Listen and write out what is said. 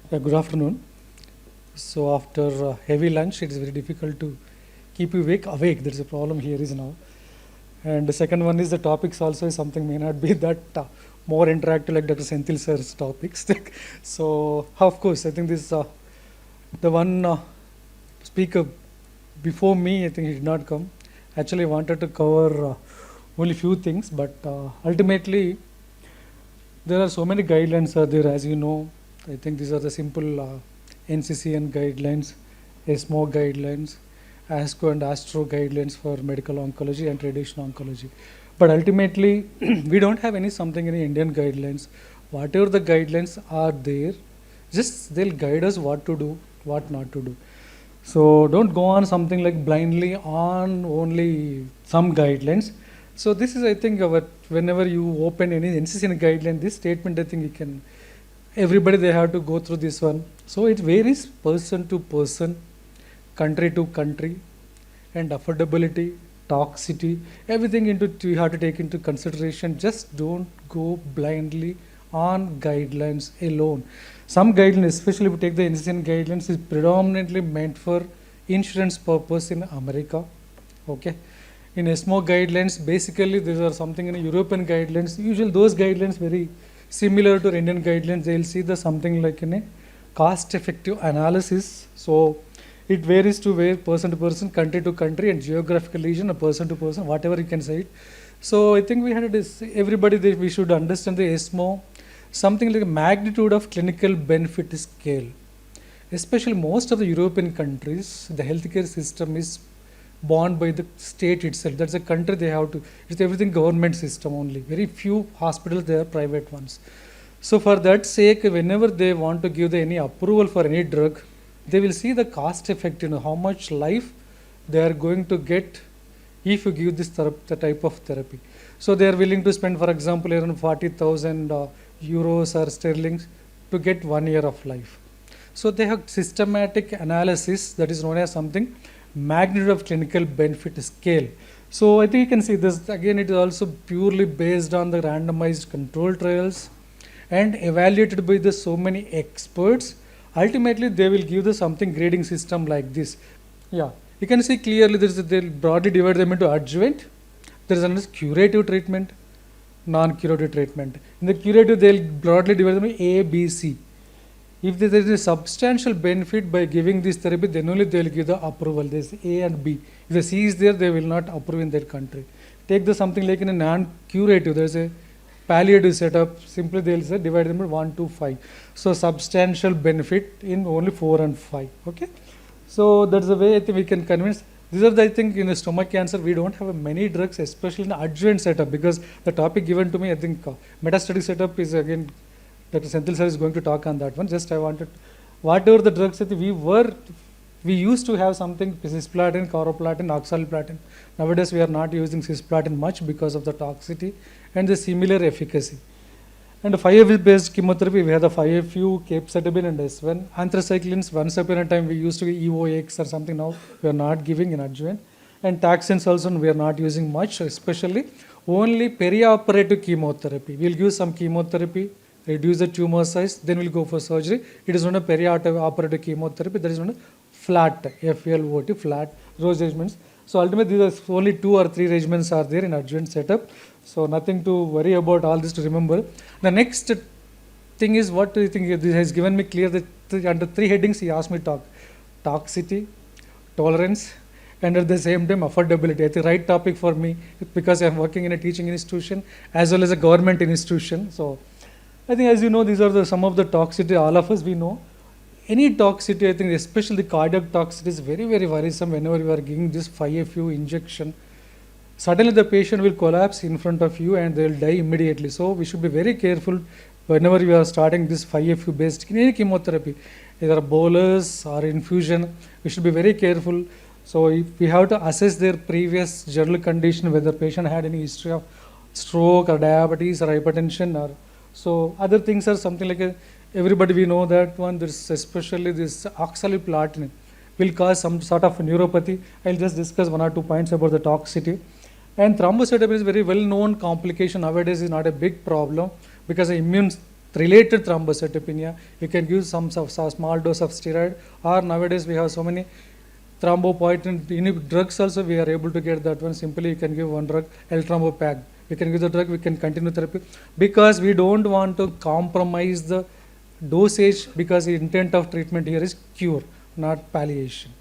Good afternoon. So after heavy lunch, it is very difficult to keep you awake. There is a problem here is now. And the second one is the topics also is something may not be that more interactive like Dr. Senthil sir's topics. So of course, I think this the one speaker before me, I think he did not come. Actually, I wanted to cover only few things, but ultimately there are so many guidelines are there, as you know. I think these are the simple NCCN guidelines, ESMO guidelines, ASCO and ASTRO guidelines for medical oncology and radiation oncology. But ultimately, we don't have any something in Indian guidelines. Whatever the guidelines are there, just they'll guide us what to do, what not to do. So don't go on something like blindly on only some guidelines. So this is, I think, whenever you open any NCCN guideline, this statement, I think you can, everybody they have to go through this one. So it varies person to person, country to country, and affordability, toxicity, everything into you have to take into consideration. Just don't go blindly on guidelines alone. Some guidelines, especially if you take the NCCN guidelines, is predominantly meant for insurance purpose in America. Okay. In ESMO guidelines, basically these are something in European guidelines. Usually those guidelines very similar to Indian guidelines. They'll see the something like in a cost-effective analysis. So it varies to person, country to country, and geographical region, or person to person, whatever you can say it. So I think we had this. Everybody we should understand the ESMO, something like a magnitude of clinical benefit scale. Especially most of the European countries, the healthcare system is borne by the state itself. That's a country they have to. It's everything government system only. Very few hospitals they are private ones. So for that sake, whenever they want to give any approval for any drug, they will see the cost effect, how much life they are going to get if you give this the type of therapy. So they are willing to spend, for example, around 40,000 euros or sterlings to get 1 year of life. So they have systematic analysis that is known as something magnitude of clinical benefit scale. So I think you can see this again. It is also purely based on the randomized control trials and evaluated by the so many experts. Ultimately, they will give the something grading system like this. Yeah, you can see clearly they'll broadly divide them into adjuvant. There is another curative treatment, non-curative treatment. In the curative, they'll broadly divide them into A, B, C. If there is a substantial benefit by giving this therapy, then only they will give the approval. There is A and B. If the C is there, they will not approve in that country. Take the something like in a non-curative, there is a palliative setup. Simply they will say divide them into 1 to 5. So substantial benefit in only 4 and 5. Okay. So that's the way I think we can convince. These are the, I think in the stomach cancer we don't have many drugs, especially in the adjuvant setup, because the topic given to me, I think metastatic setup is again. Dr. Senthil sir is going to talk on that one. Just I wanted, whatever the drugs that we used to have something cisplatin, carboplatin, oxaliplatin. Nowadays we are not using cisplatin much because of the toxicity and the similar efficacy. And the 5FU based chemotherapy, we have the 5FU, capecitabine and S1. Anthracyclines, once upon a time we used to give EOX or something, now we are not giving in adjuvant. And taxanes also we are not using much, especially only perioperative chemotherapy. We will give some chemotherapy, reduce the tumor size, then we'll go for surgery. It is not a perioperative chemotherapy, that is not a flat, FLOT, flat, those regimens. So ultimately, these are only 2 or 3 regimens are there in adjuvant setup. So nothing to worry about all this to remember. The next thing is, what do you think? This has given me clear that under 3 headings he asked me to talk. Toxicity, tolerance, and at the same time affordability. It's the right topic for me because I'm working in a teaching institution as well as a government institution. So I think, as you know, these are some of the toxicity all of us we know. Any toxicity, I think especially cardiac toxicity is very, very worrisome whenever you are giving this 5FU injection. Suddenly the patient will collapse in front of you and they will die immediately. So we should be very careful whenever you are starting this 5FU based any chemotherapy, either bolus or infusion, we should be very careful. So if we have to assess their previous general condition, whether patient had any history of stroke or diabetes or hypertension or so other things are something like everybody we know that one. There's especially this oxaliplatin will cause some sort of neuropathy. I'll just discuss 1 or 2 points about the toxicity. And thrombocytopenia is very well known complication nowadays, is not a big problem because the immune related thrombocytopenia, you can give some small dose of steroid, or nowadays we have so many thrombopoietin drugs also, we are able to get that one. Simply you can give one drug, L-thrombopag. We can give the drug, we can continue therapy, because we don't want to compromise the dosage, because the intent of treatment here is cure, not palliation.